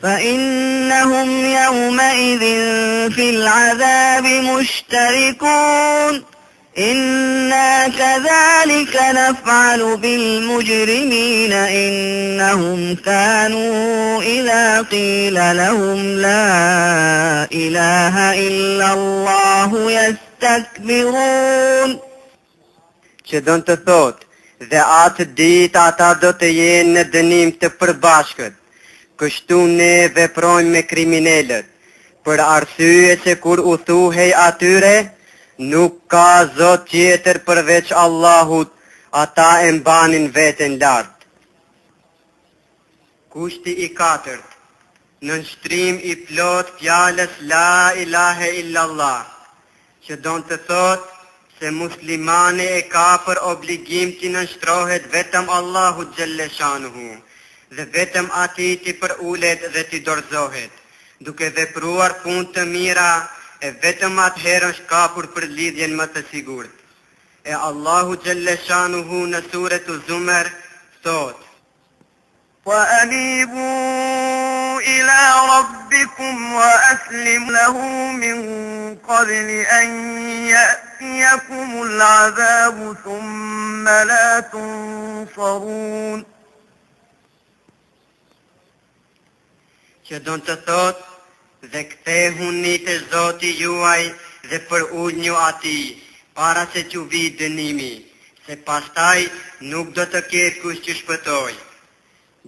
فإنهم يومئذ في العذاب مشتركون إنا كذلك نفعل بالمجرمين إنهم كانوا إذا قيل لهم لا إله إلا الله يستكبرون. Që do të thotë, dhe atë ditë ata do të jenë në dënim të përbashkët. Kështu ne veprojmë me kriminalët, për arsye se kur u thuhej atyre, nuk ka zot tjetër përveç Allahut, ata e mbanin veten lart. Kushti i katërt, në nështrim i plot fjalës la ilahe illallah, që do të thotë se muslimani e ka për obligim të nënshtrohet vetëm Allahut xhalleshanuhu dhe vetëm atij të për ulet dhe të dorëzohet, duke vepruar punë të mira e vetëm atëherë është kapur për lidhjen më të sigurt. E Allahu xhalleshanuhu në suretul Zumar thot: وأنيبوا إلى ربكم وأسلموا له من قبل أن يأتيكم العذاب ثم لا تنصرون. Që do të thot, dhe kthehuni te Zoti juaj dhe për ulnju atij, para se t'ju vi dënimi, se pastaj nuk do të ketë kush që shpëtoj.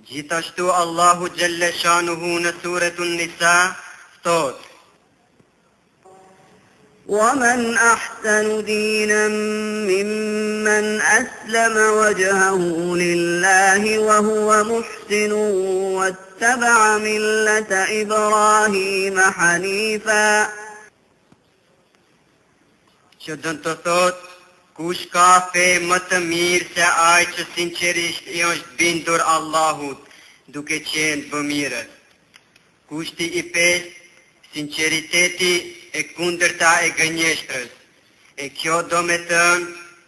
Gjithashtu Allahu xhalleshanuhu në suretun Nisa thot: ومن أحسن دينا ممن أسلم وجهه لله وهو محسن واتبع ملة إبراهيم حنيفا. Që do të thot, kush ka fe më të mirë se ai që sinqerisht I është bindur Allahut, duke qenë vëmirës. Kushti I pestë, sinqeriteti e kundërta e gënjeshtrës. E kjo do me thënë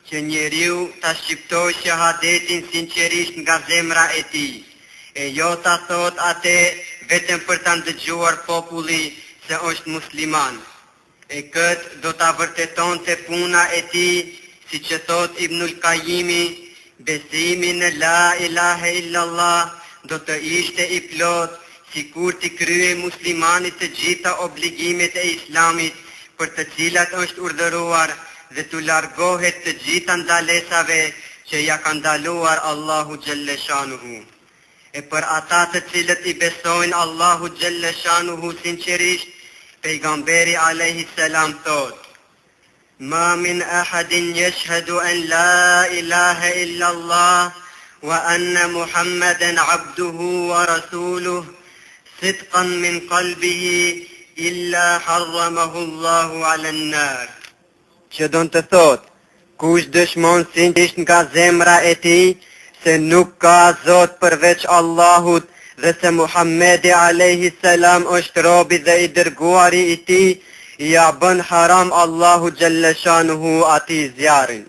që njeriu ta shqiptoj shahadetin sinqerisht nga zemra e tij, e jo ta thot atë vetëm për ta ndëgjuar populli se është musliman. E këtë do ta vërtetonte puna e tij, si që thot Ibnul Qayyimi, besimi në la ilahe illallah do të ishte I plot, si kur t'i krye muslimanit të gjitha obligimet e islamit, për të cilat është urdhëruar dhe t'u largohet të gjitha ndalesave që ja ka ndaluar Allahu xhalleshanuhu. E për ata të cilët I besojnë Allahu xhalleshanuhu sinqerisht, pejgamberi alayhi salam thot: Ma min ahadin yashhadu an la ilaha illa Allah wa anna Muhammadan abduhu wa rasuluhu sidqan min qalbihi illa harramahu Allahu ala an-nar. Që do të thot, kush dëshmon sinqerisht nga zemra e tij se nuk ka zot përveç Allahut dhe se Muhammedi alayhi salam është robi dhe I dërguari I tij, ja bën haram Allahu xhalleshanuhu atij zjarrin.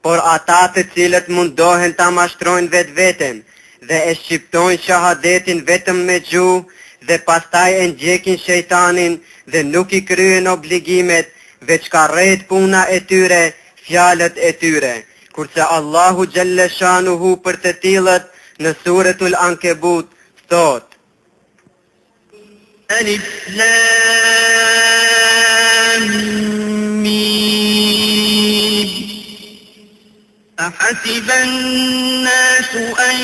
Por ata të cilët mundohen ta mashtrojnë vetveten dhe e shqiptojnë shahadetin vetëm me gjuhë dhe pastaj e ndjekin shejtanin dhe nuk I kryen obligimet, veç ka rret puna e tyre, fjalët e tyre. Kurse Allahu xhalleshanuhu për të tillët në suretul Ankebut thot: Alif Lam Mim أحسب الناس أن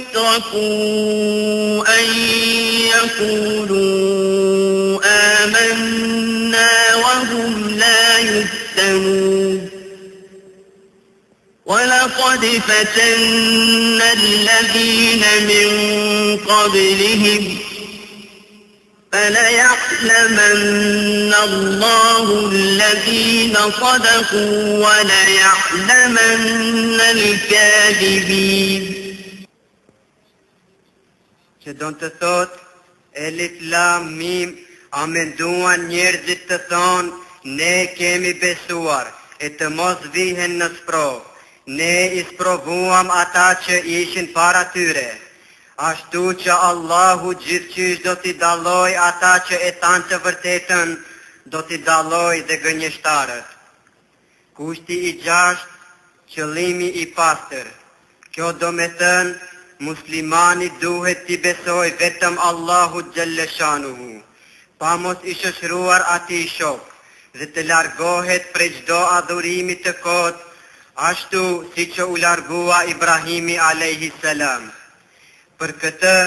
يتركوا أن يقولوا آمنا وهم لا يفتنون ولقد فتنا الذين من قبلهم فليعلمن الله الذين صدقوا وليعلمن الكاذبين. Që do të thot, Alif Lam Mim, a menduan njerëzit të thonë, ne kemi besuar, e të mos vihen në sprovë. Ne I sprovuam ata që ishin para tyre. ashtu që Allahu gjithçysh do t'i dalloj ata që e thanë të vërtetën, do t'i dalloj dhe gënjeshtarët. Kushti i 6, qëllimi i pastër. Kjo do me thënë, muslimani duhet t'i besoj vetëm Allahu Gjelleshanuhu, pa mos i shoqëruar ati shok, dhe të largohet prej çdo adhurimi të kot, ashtu si që u largua Ibrahimi a.s. Për këtë,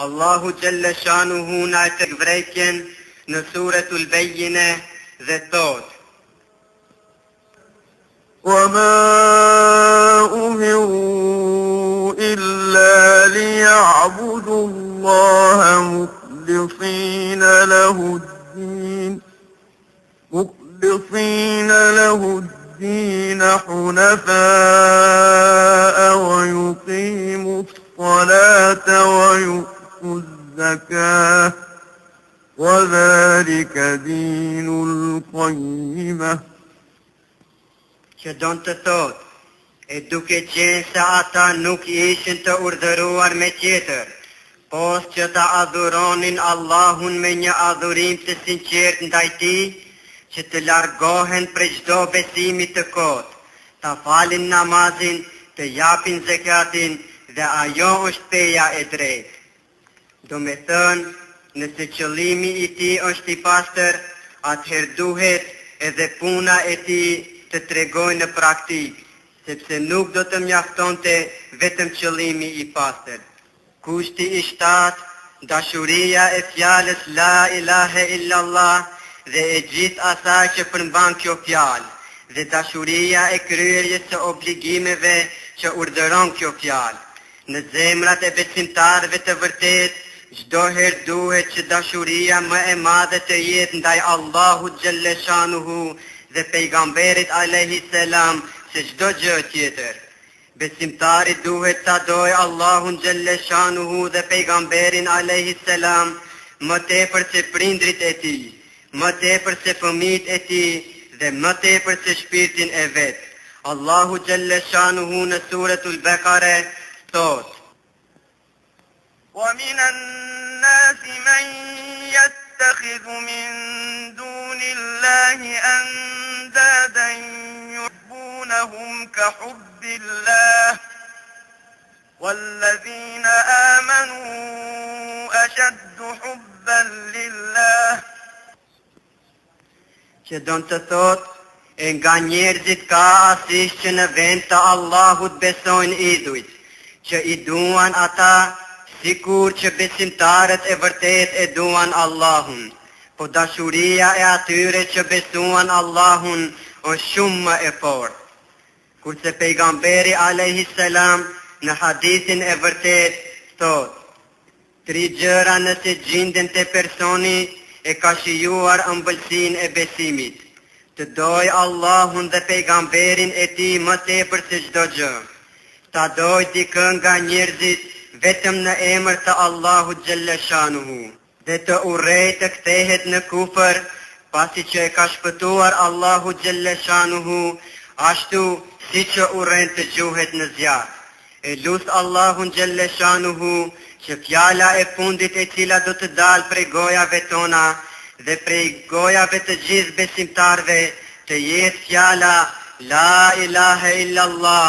Allahu Gjelleshanuhu na e të vrejtjen në Suratul Bejjine dhe thot: وما أمروا إلا ليعبدوا الله مخلصين له الدين حنفاء ويقيموا الصلاة ويؤتوا الزكاة وذلك دين القيمة. Që donë të thot, e duke qenë se ata nuk ishin të urdhëruar me tjetër, pos që ta adhuronin Allahun me një adhurim të sinqert ndaj tij, që të largohen prej çdo besimi të kot, ta falin namazin, të japin zekatin, dhe ajo është feja e drejtë. Do me thënë, nëse qëllimi i tij është i pastër, atëherë duhet edhe puna e tij të tregojë në praktik, sepse nuk do të mjaftonte vetëm qëllimi i pastër. Kushti i 7, dashuria e fjalës la ilahe illallah dhe e gjithë asaj që përmban kjo fjalë, dhe dashuria e kryerjes së obligimeve që urdhëron kjo fjalë. Në zemrat e besimtarëve të vërtet, çdo herë duhet që dashuria më e madhe të jetë ndaj Allahut Gjelleshanuhu dhe pejgamberit a.s. se çdo gjë tjetër. Besimtari duhet ta doj Allahun Gjelleshanuhu dhe pejgamberin a.s. më tepër se prindrit e tij, më tepër se fëmijët e tij dhe më tepër se shpirtin e vet. Allahu Gjelleshanuhu në Suratul Bekare thot: ومن الناس من يتخذ من دون الله أندادا يحبونهم كحب الله والذين آمنوا أشد حبا لله. Që donë të thot, e nga njerëzit ka asisht që në vend të Allahut besojnë idhujt, që i duan ata sikur që besimtarët e vërtet e duan Allahun, po dashuria e atyre që besuan Allahun është shumë më e fortë. Kurse pejgamberi a.s. në hadithin e vërtet thot: 3 gjëra nëse gjinden te personi e ka shijuar ëmbëlsinë e besimit, të doj Allahun dhe pejgamberin e tij më tepër se çdo gjë, ta doj dikën nga njerëzit vetëm në emër të Allahut Gjelleshanuhu, dhe të urrej të kthehet në kufër pasi që e ka shpëtuar Allahu Gjelleshanuhu, ashtu si që urren të gjuhet në zjarr. E lut Allahun Gjelleshanuhu që fjala e fundit e cila do të dalë prej gojave tona dhe prej gojave të gjithë besimtarve të jetë fjala la ilahe illallah,